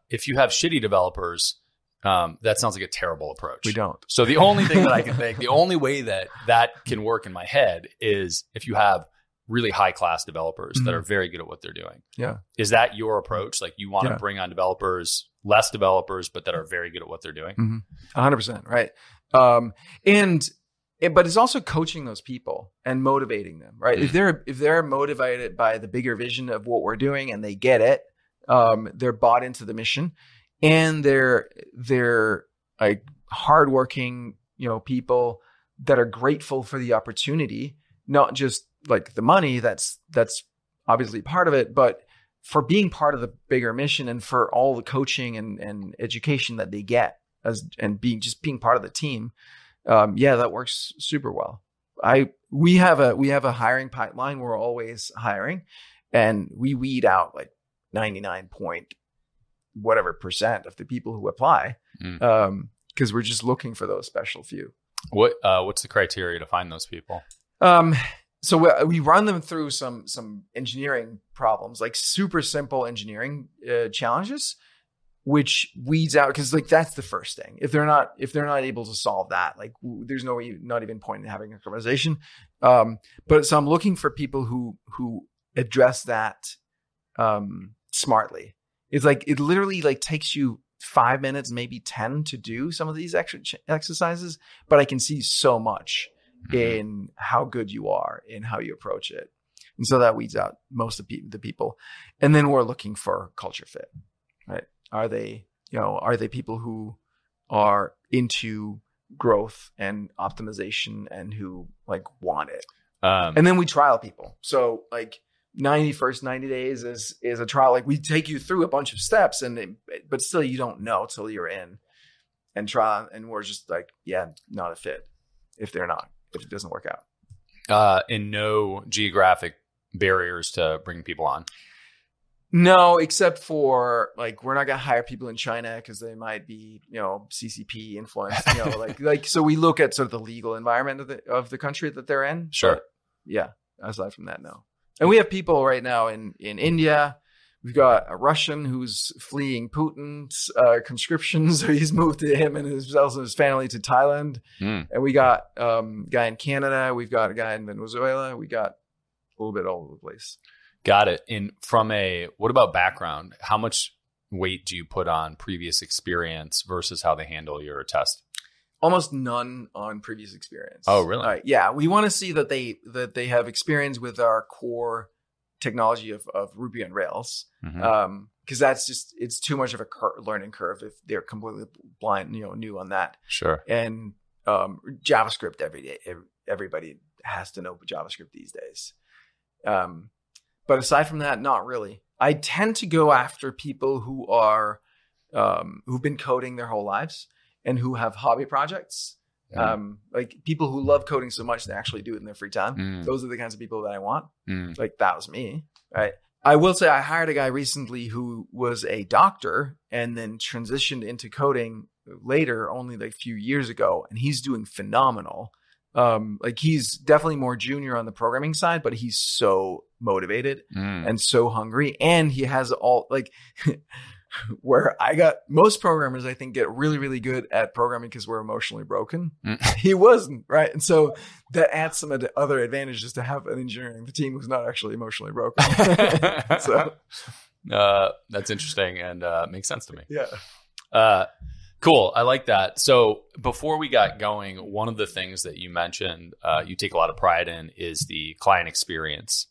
if you have shitty developers, that sounds like a terrible approach. We don't. So the only thing that I can think, the only way that can work in my head is if you have really high class developers that are very good at what they're doing. Yeah. Is that your approach? Like, you want to bring on less developers, but that are very good at what they're doing? 100%. Right. But it's also coaching those people and motivating them, right? If they're motivated by the bigger vision of what we're doing and they get it, they're bought into the mission, and they're like hardworking, you know, people that are grateful for the opportunity, not just like the money, that's obviously part of it, but for being part of the bigger mission and for all the coaching and education that they get and being part of the team. That works super well. We have a hiring pipeline. We're always hiring, and we weed out like 99% of the people who apply, because we're just looking for those special few. What's the criteria to find those people? So we run them through some engineering problems, like super simple engineering challenges, which weeds out, because like that's the first thing. If they're not able to solve that, like there's not even point in having a conversation. But so I'm looking for people who address that smartly. It's like it literally like takes you 5 minutes, maybe 10, to do some of these exercises, but I can see so much in how good you are in how you approach it, and so that weeds out most of the people. And then we're looking for culture fit, right? Are they people who are into growth and optimization and who like want it? And then we trial people. So like 90 days is a trial. Like we take you through a bunch of steps, but still you don't know till you're in and try. And we're just like, yeah, not a fit if it doesn't work out. And no geographic barriers to bring people on. No, except for like, we're not going to hire people in China because they might be, you know, CCP influenced, you know, like, so we look at sort of the legal environment of the country that they're in. Sure. But yeah. Aside from that, no. And we have people right now in India. We've got a Russian who's fleeing Putin's conscription. So he's moved to him and his family to Thailand. And we got a guy in Canada. We've got a guy in Venezuela. We got a little bit all over the place. Got it. And what about background? How much weight do you put on previous experience versus how they handle your test? Almost none on previous experience. Oh, really? Yeah. We want to see that they have experience with our core technology of Ruby on Rails. Because it's too much of a learning curve if they're completely blind, you know, new on that. Sure. And JavaScript every day. Everybody has to know JavaScript these days. But aside from that, not really. I tend to go after people who are who've been coding their whole lives and who have hobby projects. Like people who love coding so much they actually do it in their free time. Those are the kinds of people that I want. Like that was me, right? I will say I hired a guy recently who was a doctor and then transitioned into coding later, only like a few years ago, and he's doing phenomenal. Like he's definitely more junior on the programming side, but he's so motivated and so hungry, and he has all like where I got most programmers, I think, get really, really good at programming because we're emotionally broken. He wasn't, right? And so that adds some other advantages to have an engineer on the team who's not actually emotionally broken. So that's interesting and makes sense to me. Yeah. Cool. I like that. So before we got going, one of the things that you mentioned you take a lot of pride in is the client experience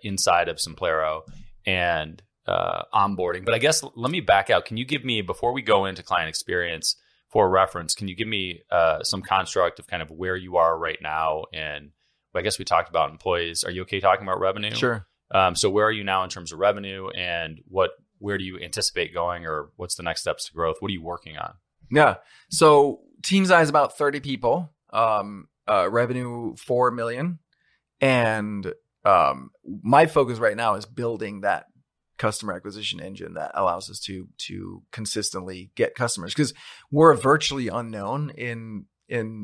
inside of Simplero and onboarding. But I guess let me back out. Can you give me, before we go into client experience, for reference, can you give me some construct of kind of where you are right now? And I guess we talked about employees. Are you okay talking about revenue? Sure. So where are you now in terms of revenue, and where do you anticipate going, or what's the next steps to growth? What are you working on? Yeah. So team size about 30 people, revenue 4 million. And my focus right now is building that customer acquisition engine that allows us to consistently get customers, because we're virtually unknown in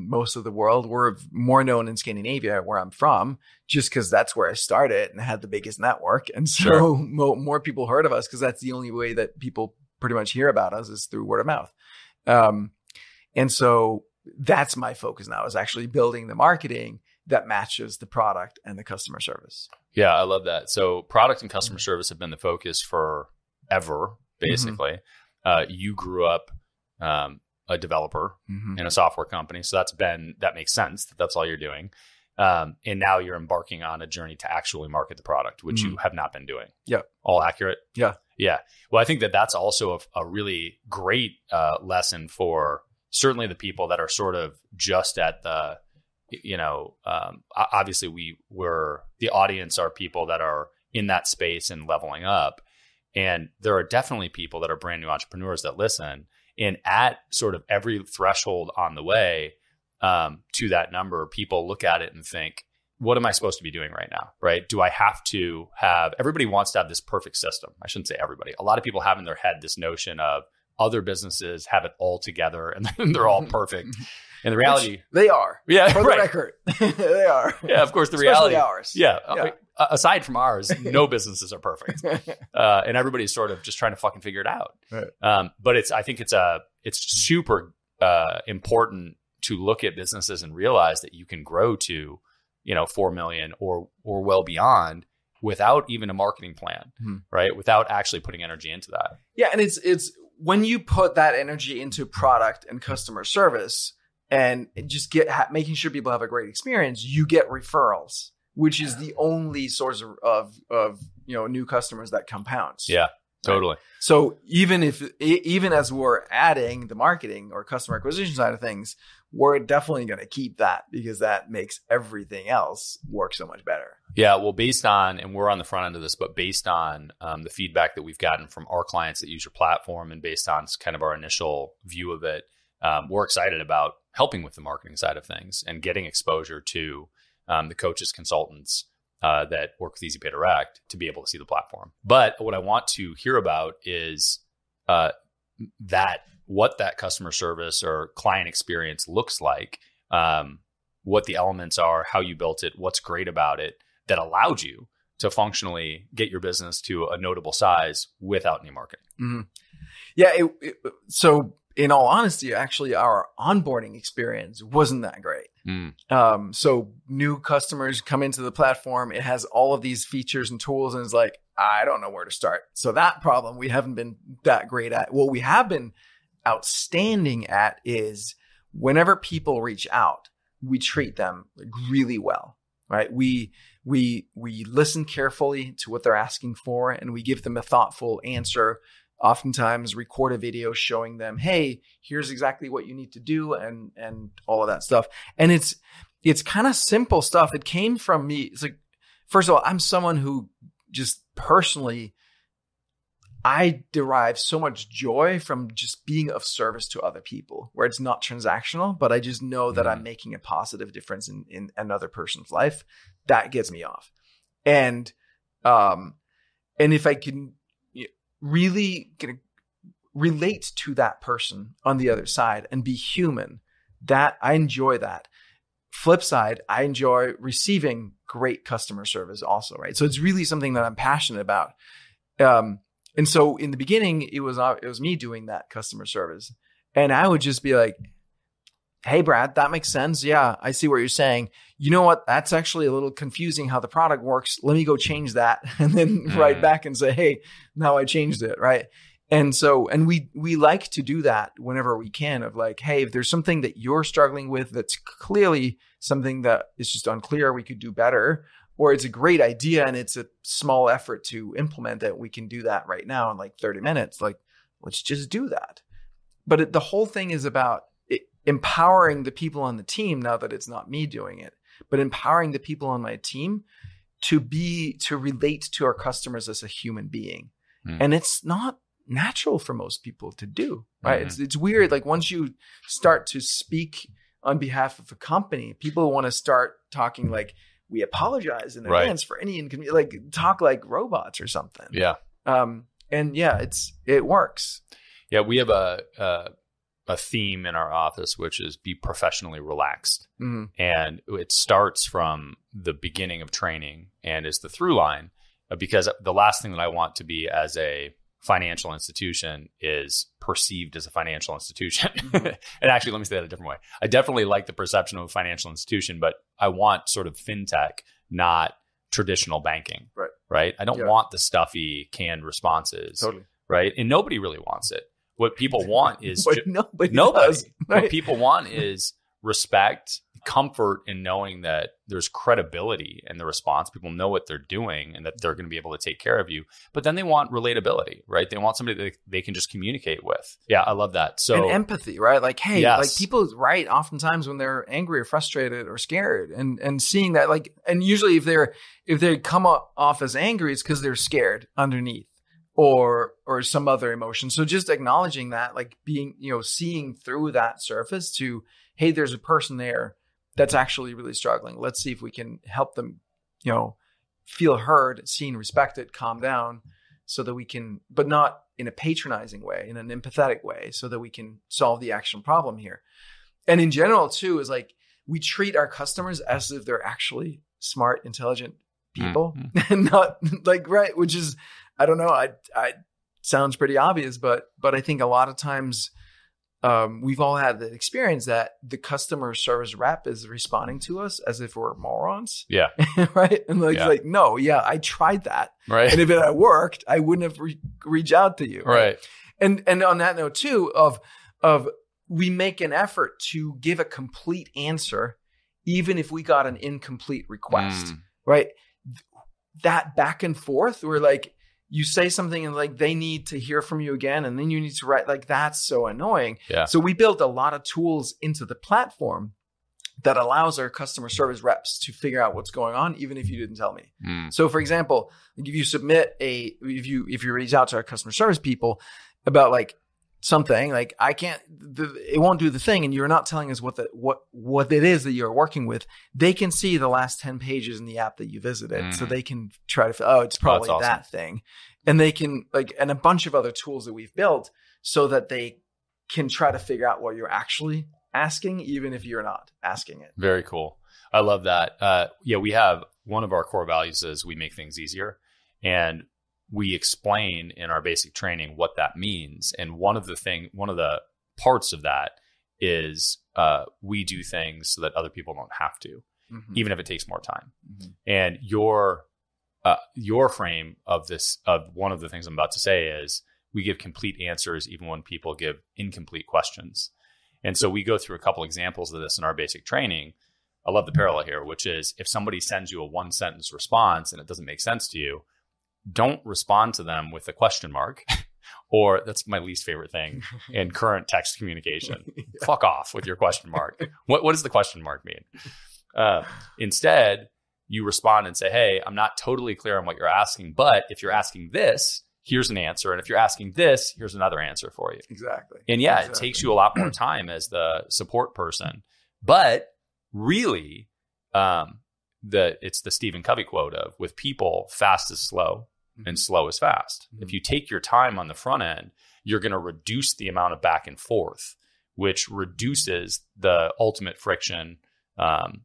most of the world. We're more known in Scandinavia, where I'm from, just because that's where I started and had the biggest network. And so Sure. more people heard of us, because that's the only way that people pretty much hear about us is through word of mouth. And so that's my focus now, is actually building the marketing that matches the product and the customer service. Yeah, I love that. So product and customer service have been the focus forever, basically. You grew up a developer in a software company. So that makes sense that that's all you're doing. And now you're embarking on a journey to actually market the product, which you have not been doing. Yeah. All accurate? Yeah. Yeah. Well, I think that that's also a really great lesson for certainly the people that are sort of just at the, obviously the audience are people that are in that space and leveling up. And there are definitely people that are brand new entrepreneurs that listen, and at sort of every threshold on the way to that number, people look at it and think, what am I supposed to be doing right now? Right? Do I have to everybody wants to have this perfect system. I shouldn't say everybody. A lot of people have in their head this notion of other businesses have it all together and they're all perfect. And the reality, which they are. Yeah, for the record, they are. Yeah, of course. The Especially reality, ours. Yeah. Aside from ours, no businesses are perfect, and everybody's sort of just trying to fucking figure it out. Right. But I think it's super important to look at businesses and realize that you can grow to 4 million or well beyond without even a marketing plan, right? Without actually putting energy into that. Yeah, and it's when you put that energy into product and customer service, and just making sure people have a great experience, you get referrals, which is the only source of new customers that compounds. Yeah, totally. Right? So even as we're adding the marketing or customer acquisition side of things, we're definitely going to keep that, because that makes everything else work so much better. Yeah, well, based on, and we're on the front end of this, but based on the feedback that we've gotten from our clients that use your platform, and based on kind of our initial view of it, we're excited about helping with the marketing side of things and getting exposure to the coaches, consultants that work with EasyPay Direct to be able to see the platform. But what I want to hear about is what that customer service or client experience looks like, what the elements are, how you built it, what's great about it that allowed you to functionally get your business to a notable size without any marketing. Mm-hmm. Yeah. So in all honesty, actually, our onboarding experience wasn't that great. So new customers come into the platform. It has all of these features and tools, and it's like, I don't know where to start. So that problem we haven't been that great at. What we have been outstanding at is whenever people reach out, we treat them really well, right? We listen carefully to what they're asking for, and we give them a thoughtful answer. Oftentimes record a video showing them, hey, here's exactly what you need to do, and all of that stuff. And it's kind of simple stuff. It came from me. It's like, first of all, I'm someone who just personally, I derive so much joy from just being of service to other people, where it's not transactional, but I just know that I'm making a positive difference in another person's life. That gets me off. And if I can really relate to that person on the other side and be human, that I enjoy that. Flip side, I enjoy receiving great customer service also, right? So it's really something that I'm passionate about. And so in the beginning, it was me doing that customer service. And I would just be like, hey, Brad, that makes sense. Yeah, I see what you're saying. You know what? That's actually a little confusing how the product works. Let me go change that. And then write back and say, hey, now I changed it, right? And so, and we like to do that whenever we can, of like, hey, if there's something that you're struggling with that's clearly something that is just unclear, we could do better, or it's a great idea and it's a small effort to implement it, we can do that right now in like 30 minutes. Like, let's just do that. but the whole thing is about empowering the people on the team, now that it's not me doing it, but empowering the people on my team to relate to our customers as a human being. And it's not natural for most people to do, right? It's weird. Like once you start to speak on behalf of a company, people want to start talking like, we apologize in advance for any inconvenience, like talk like robots or something. Yeah. And yeah, it works. Yeah. We have a theme in our office, which is be professionally relaxed. And it starts from the beginning of training and is the through line, because the last thing that I want to be as a financial institution is perceived as a financial institution. And actually, let me say that a different way. I definitely like the perception of a financial institution, but I want sort of fintech, not traditional banking. Right. I don't want the stuffy canned responses. Totally. Right. And nobody really wants it. What people want is nobody. Does, right? What people want is respect, comfort in knowing that there's credibility in the response. People know what they're doing and that they're going to be able to take care of you. But then they want relatability, right? They want somebody that they can just communicate with. Yeah, I love that. So and empathy, right? Like, hey, like people write oftentimes when they're angry or frustrated or scared, and seeing that, like, and usually if they come off as angry, it's because they're scared underneath. Or some other emotion. So just acknowledging that, like being, seeing through that surface to, hey, there's a person there that's actually really struggling. Let's see if we can help them, feel heard, seen, respected, calm down, so that we can, but not in a patronizing way, in an empathetic way, so that we can solve the actual problem here. And in general too, is like, we treat our customers as if they're actually smart, intelligent people and not like, right. Which is, I don't know. I sounds pretty obvious, but I think a lot of times we've all had the experience that the customer service rep is responding to us as if we're morons. Yeah. Right. And like, no, yeah, I tried that. Right. And if it had worked, I wouldn't have reached out to you. Right. And on that note too, of we make an effort to give a complete answer, even if we got an incomplete request. Right. That back and forth, we're like, you say something and like they need to hear from you again, and then you need to write, like that's so annoying. Yeah. So we built a lot of tools into the platform that allows our customer service reps to figure out what's going on, even if you didn't tell me. So for example, if you submit if you reach out to our customer service people about like something, like it won't do the thing, and you're not telling us what it is that you're working with, they can see the last 10 pages in the app that you visited. So they can try to, it's probably awesome. That thing. And they can and a bunch of other tools that we've built so that they can try to figure out what you're actually asking, even if you're not asking it. Very cool. I love that. We have one of our core values is we make things easier, and we explain in our basic training what that means. And one of the parts of that is we do things so that other people don't have to, even if it takes more time. And your frame of one of the things I'm about to say is we give complete answers even when people give incomplete questions. And so we go through a couple examples of this in our basic training. I love the parallel here, which is if somebody sends you a 1-sentence response and it doesn't make sense to you, don't respond to them with a question mark, or that's my least favorite thing in current text communication. Fuck off with your question mark. What does the question mark mean? Instead, you respond and say, hey, I'm not totally clear on what you're asking, but if you're asking this, here's an answer. And if you're asking this, here's another answer for you. Exactly. And it takes you a lot more time as the support person. But really, it's the Stephen Covey quote of, with people, fast is slow and slow is fast. If you take your time on the front end, you're going to reduce the amount of back and forth, which reduces the ultimate friction,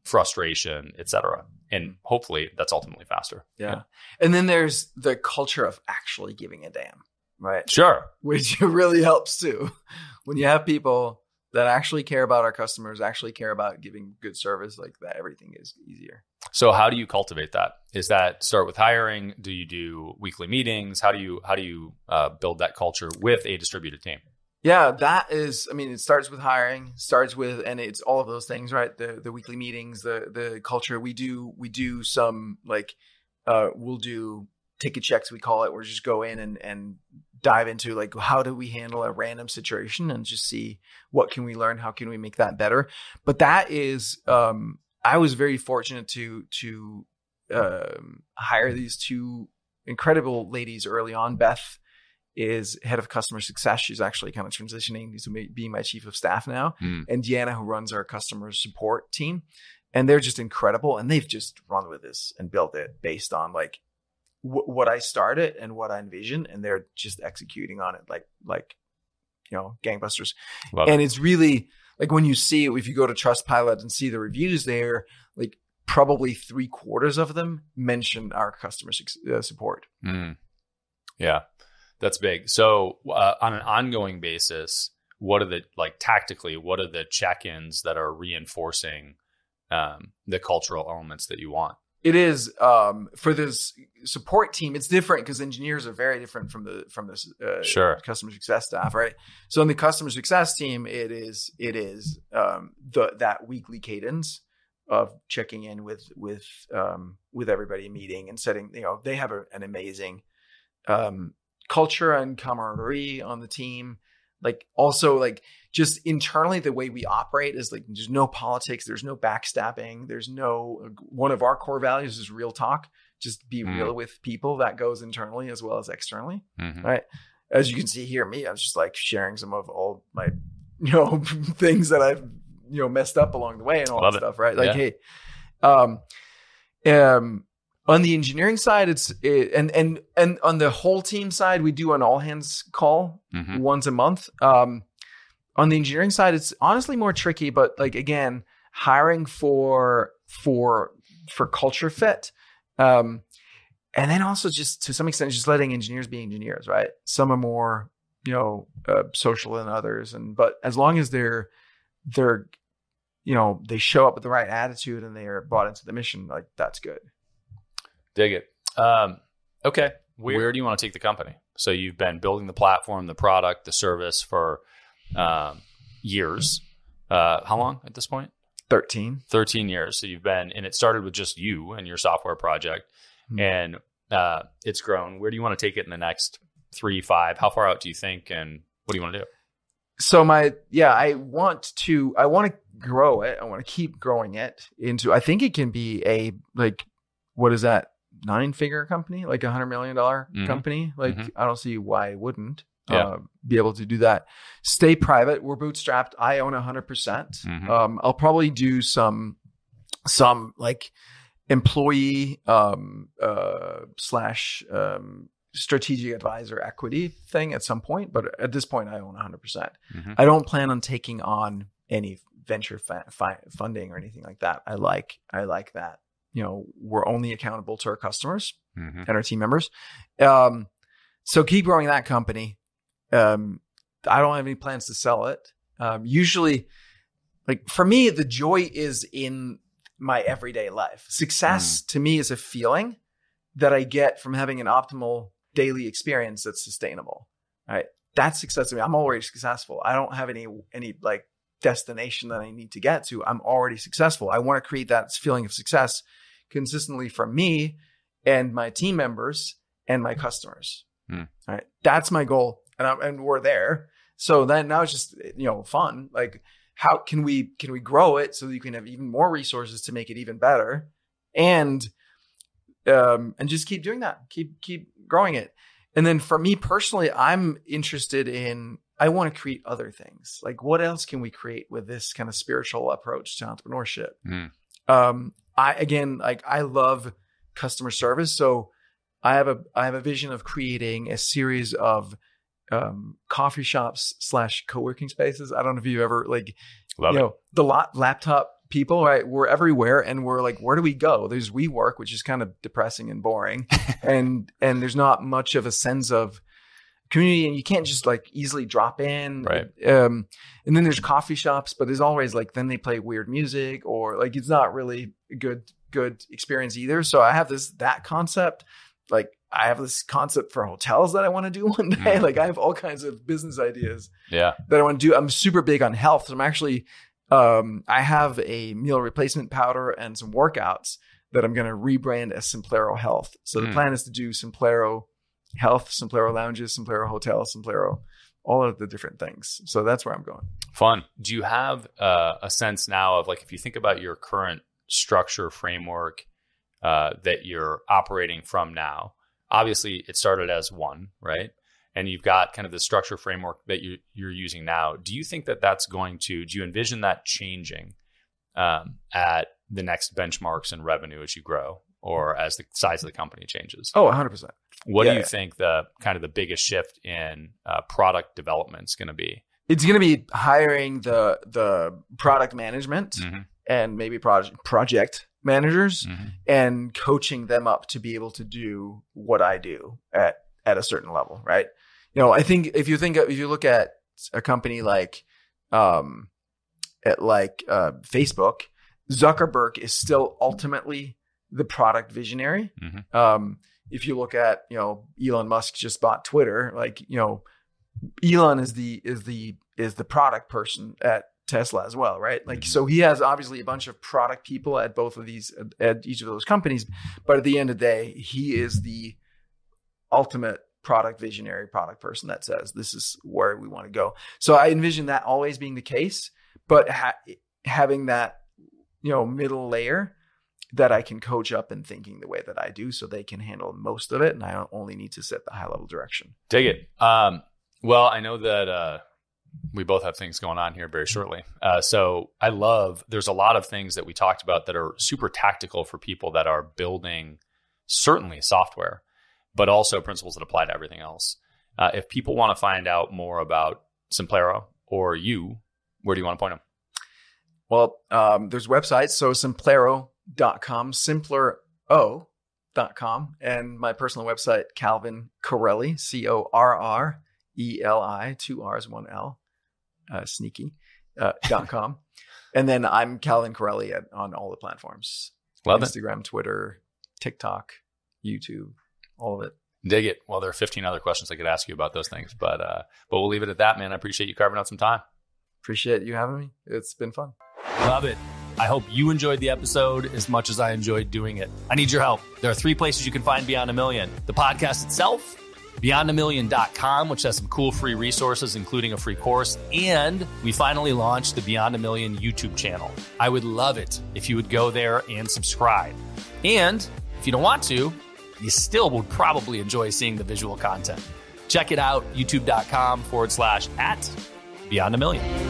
frustration, etc. And hopefully that's ultimately faster. Yeah. And then there's the culture of actually giving a damn, right? Sure. Which really helps too. When you have people that actually care about our customers, actually care about giving good service, like that, everything is easier. So how do you cultivate that? Is that start with hiring? Do you do weekly meetings? How do you build that culture with a distributed team? Yeah, that is, it starts with hiring, and it's all of those things, right? The weekly meetings, the culture. We do some we'll do ticket checks, we call it, where we just go in and dive into like, how do we handle a random situation and just see what can we learn? How can we make that better? But that is, I was very fortunate to hire these two incredible ladies early on. Beth is head of customer success. She's actually kind of transitioning to being my chief of staff now. And Deanna, who runs our customer support team. And they're just incredible. And they've just run with this and built it based on like what I started and what I envisioned. And they're just executing on it like gangbusters. And it's really like when you see it, if you go to Trustpilot and see the reviews there, like probably 3/4 of them mention our customer support. Yeah, that's big. So on an ongoing basis, what are the, like tactically, what are the check-ins that are reinforcing the cultural elements that you want? It is for this support team. It's different because engineers are very different from the customer success staff, right? So in the customer success team, it is that weekly cadence of checking in with everybody, meeting and setting. They have an amazing culture and camaraderie on the team. Like also like just internally, the way we operate is like, there's no politics. There's no backstabbing. There's no, one of our core values is real talk. Just be real with people. That goes internally as well as externally. Right. As you can see here, I was just like sharing some of all my, things that I've, messed up along the way and all that stuff. Right. Like, hey, on the engineering side, and on the whole team side, we do an all hands call once a month. On the engineering side, it's honestly more tricky, but like, again, hiring for culture fit. And then also just to some extent, just letting engineers be engineers, right? Some are more, social than others. But as long as they're, they show up with the right attitude and they are bought into the mission, like that's good. Dig it. Okay. Where do you want to take the company? So you've been building the platform, the product, the service for years. How long at this point? 13 years. So you've been, and it started with just you and your software project, and it's grown. Where do you want to take it in the next 3, 5? How far out do you think, and what do you want to do? So I want to grow it. I want to keep growing it into, I think it can be what is that? 9-figure company, like $100 million company. Like I don't see why I wouldn't be able to do that. Stay private. We're bootstrapped. I own 100%. I'll probably do some like employee slash strategic advisor equity thing at some point, but at this point I own 100%. I don't plan on taking on any venture funding or anything like that. I like that. We're only accountable to our customers and our team members. So keep growing that company. I don't have any plans to sell it. Usually, like for me, the joy is in my everyday life. Success to me is a feeling that I get from having an optimal daily experience that's sustainable. Right? That's success to me. I'm already successful. I don't have any like destination that I need to get to. I'm already successful. I want to create that feeling of success consistently for me and my team members and my customers. All right. That's my goal. And we're there. So then now it's just, fun. Like how can we grow it so that you can have even more resources to make it even better and just keep doing that, keep growing it. And then for me personally, I'm interested in, I want to create other things. Like what else can we create with this kind of spiritual approach to entrepreneurship? I love customer service. So I have a vision of creating a series of coffee shops / co-working spaces. I don't know if you ever the laptop people, right? We're everywhere and we're like, where do we go? There's WeWork, which is kind of depressing and boring. and there's not much of a sense of community and you can't just like easily drop in. Right. And then there's coffee shops, but there's always like, then they play weird music or like, it's not really a good experience either. So I have that concept. Like I have this concept for hotels that I want to do one day. Like I have all kinds of business ideas that I want to do. I'm super big on health. So I'm actually, I have a meal replacement powder and some workouts that I'm going to rebrand as Simplero Health. So the plan is to do Simplero health, Simplero lounges, Simplero hotels, Simplero, all of the different things. So that's where I'm going. Fun. Do you have a sense now of, like, if you think about your current structure framework that you're operating from now, obviously it started as one, right? And you've got kind of the structure framework that you're using now. Do you think that that's do you envision that changing at the next benchmarks in revenue as you grow, or as the size of the company changes? Oh, 100%. What do you think the kind of the biggest shift in product development is going to be? It's going to be hiring the product management and maybe project managers and coaching them up to be able to do what I do at a certain level, right? I think if you look at a company like Facebook, Zuckerberg is still ultimately the product visionary. If you look at, Elon Musk just bought Twitter, Elon is the product person at Tesla as well, right? So he has obviously a bunch of product people at each of those companies, but at the end of the day, he is the ultimate product visionary, product person that says, this is where we want to go. So I envision that always being the case, but having that, middle layer that I can coach up in thinking the way that I do, so they can handle most of it. And I only need to set the high level direction. Dig it. Well, I know that we both have things going on here very shortly. So there's a lot of things that we talked about that are super tactical for people that are building certainly software, but also principles that apply to everything else. If people want to find out more about Simplero or you, where do you want to point them? Well, there's websites. So Simplero.com, Simplero.com, and my personal website, Calvin Correli, Correli, 2 R's, 1 L, sneaky.com. And then I'm Calvin Correli on all the platforms. Love Instagram, Twitter, TikTok, YouTube, all of it. Dig it. Well, there are 15 other questions I could ask you about those things, but we'll leave it at that, man. I appreciate you carving out some time. Appreciate you having me. It's been fun. Love it. I hope you enjoyed the episode as much as I enjoyed doing it. I need your help. There are 3 places you can find Beyond a Million. The podcast itself, beyondamillion.com, which has some cool free resources, including a free course. And we finally launched the Beyond a Million YouTube channel. I would love it if you would go there and subscribe. And if you don't want to, you still would probably enjoy seeing the visual content. Check it out, youtube.com/@Beyond a Million.